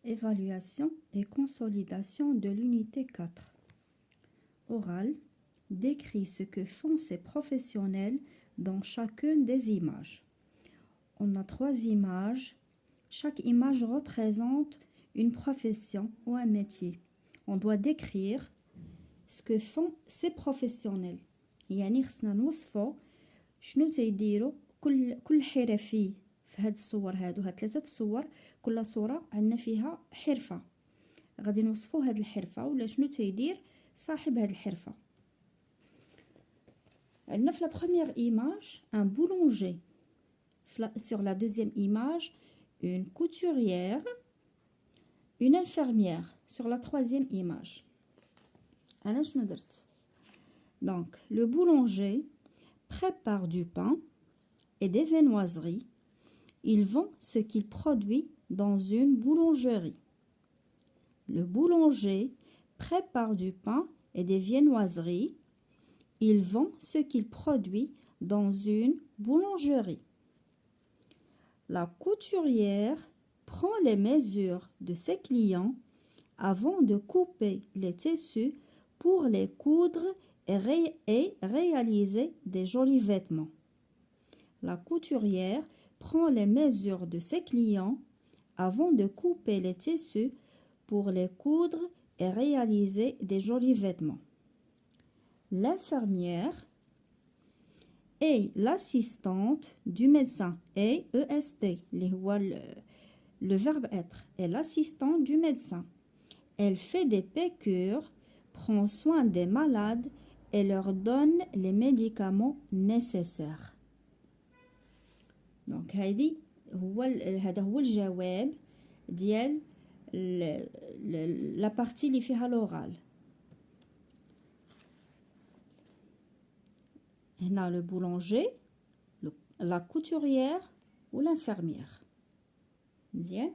Évaluation et consolidation de l'unité 4. Oral décrit ce que font ces professionnels dans chacune des images. On a 3 images. Chaque image représente une profession ou un métier. On doit décrire ce que font ces professionnels. يعني خصنا نوصفوا شنو تيديروا كل حرفي في هاد الصور هادو. هاد 3 صور، كل صورة عندنا فيها حرفة. غادي نوصفوا هاد الحرفة ولا شنو تيدير صاحب هاد الحرفة. عندنا في la première image un boulanger. Sur la deuxième image une couturière, une infirmière. Sur la troisième image. أنا شنو درت؟ Donc le boulanger prépare du pain et des viennoiseries. Il vend ce qu'il produit dans une boulangerie. Le boulanger prépare du pain et des viennoiseries. Il vend ce qu'il produit dans une boulangerie. La couturière prend les mesures de ses clients avant de couper les tissus pour les coudre et réaliser des jolis vêtements. La couturière prend les mesures de ses clients avant de couper les tissus pour les coudre et réaliser des jolis vêtements. L'infirmière est l'assistante du médecin. EST, le verbe être, est l'assistante du médecin. Elle fait des piqûres, prend soin des malades et leur donne les médicaments nécessaires. Donc هذا هو الجواب ديال la partie اللي فيها l'oral. هنا le boulanger, la couturière ou l'infirmière. مزيان.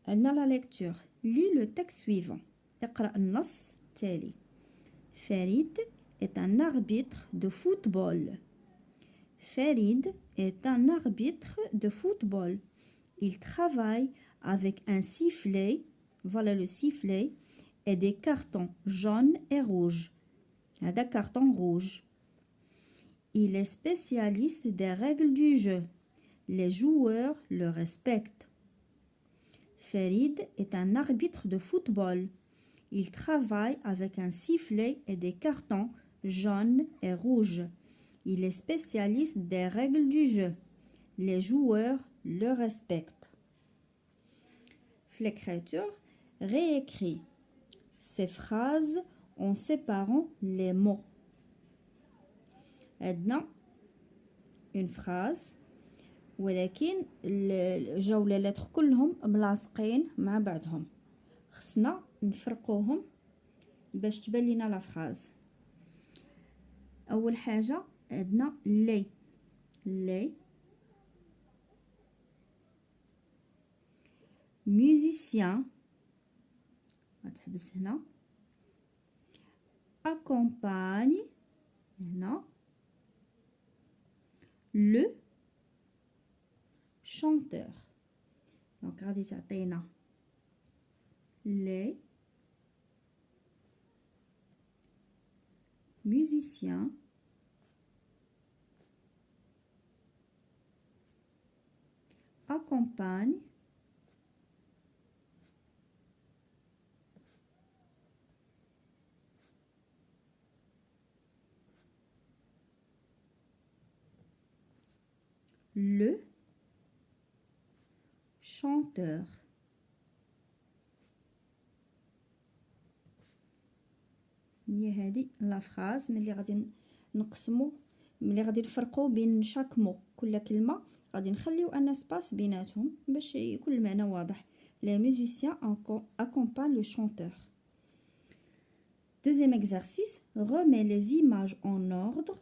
عندنا la lecture. Lis le texte suivant. اقرأ النص التالي. Farid est un arbitre de football. Farid est un arbitre de football. Il travaille avec un sifflet, voilà le sifflet, et des cartons jaunes et rouges. Des cartons rouges. Il est spécialiste des règles du jeu. Les joueurs le respectent. Farid est un arbitre de football. Il travaille avec un sifflet et des cartons jaunes et rouges. Il est spécialiste des règles du jeu. Les joueurs le respectent. L'écriture, réécrit ces phrases en séparant les mots. عندنا une phrase ولكن جاو لي لتر كلهم ملاصقين مع بعضهم. خصنا نفرقوهم باش تبان لينا لا فراز. اول حاجه عندنا لي musicien غتحبس هنا. accompagne هنا. le chanteur. donc غادي تعطينا les musiciens accompagnent le chanteur. هي هذه لا فراز ملي غادي نقسمو، ملي غادي نفرقو بين شاك مو، كل كلمه غادي نخليو ان اسباس بيناتهم باش يكون المعنى واضح. Les musiciens accompagnent le chanteur. Deuxième exercice, remets les images en ordre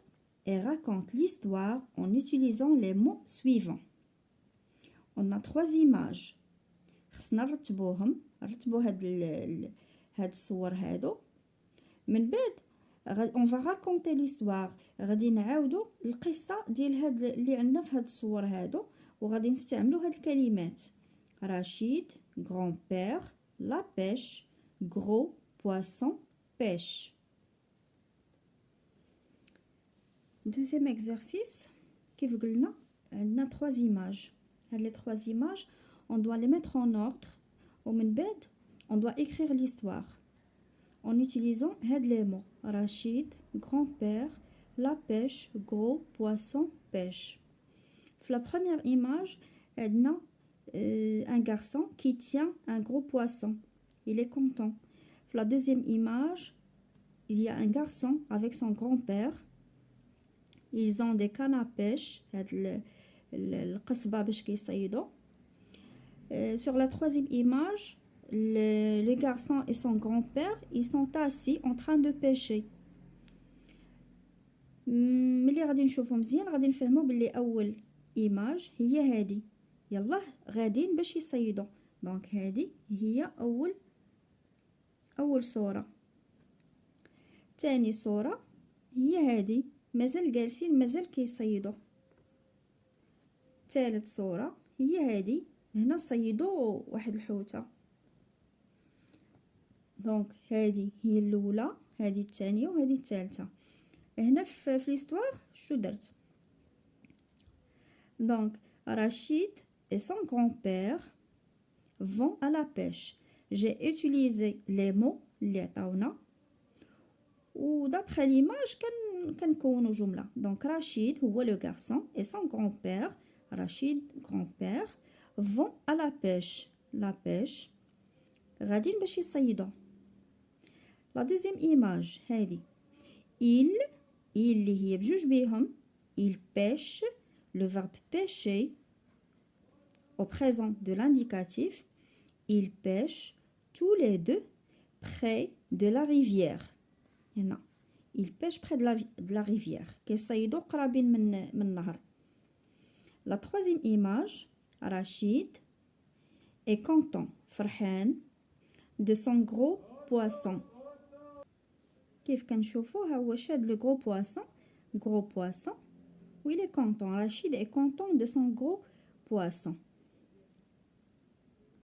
et raconte l'histoire en utilisant les mots suivants. On a 3 images. خصنا نرتبوهم، نرتبو هاد الصور هادو. من بعد on va raconter l'histoire. غادي نعاودو القصة ديال هاد اللي عندنا في هاد الصور هادو، وغادي نستعملو هاد الكلمات. Rachid, grand-père, la pêche, gros poisson, pêche. Deuxième exercice, كيف قلنا عندنا 3 images. Les 3 images, on doit les mettre en ordre. ومن بعد, on doit écrire l'histoire en utilisant les mots. Rachid, grand-père, la pêche, gros poisson, pêche. La première image, on a un garçon qui tient un gros poisson. Il est content. La deuxième image, il y a un garçon avec son grand-père. Ils ont des cannes à pêche. Sur la troisième image, le garçon et son grand-père, ils sont assis en train de pêcher. ملي غادي نشوفو مزيان غادي نفهمو بلي اول ايماج هي هذه. يلا غاديين باش يصيدوا. دونك هذه هي اول صورة. تاني صورة هي هذه، مازال جالسين مازال كيصيدوا. ثالث صورة هي هذه، هنا صيدوا واحد الحوتة. دونك هذه هي الاولى، هذه الثانية وهذه الثالثة. هنا في l'histoire شو درت؟ Donc Rachid et son grand-père vont à la pêche. J'ai utilisé les mots اللي عطاونا و d'après l'image كنكونوا جملة. Donc Rachid هو le garçon et son grand-père, Rachid grand-père, vont à la pêche. La pêche غاديين باش يصيدوا. La deuxième image هذه اللي هي بجوج بيهم. Il pêche, le verbe pêcher au présent de l'indicatif. Ils pêchent tous les deux près de la rivière. هنا ils pêchent près de la rivière. كيصيدوا قرابين من النهر. La troisième image, Rachid est content, فرحان de son gros poisson. كيف كنشوفوا ها هو شاد le gros poisson. Oui, il est content. Rachid est content de son gros poisson.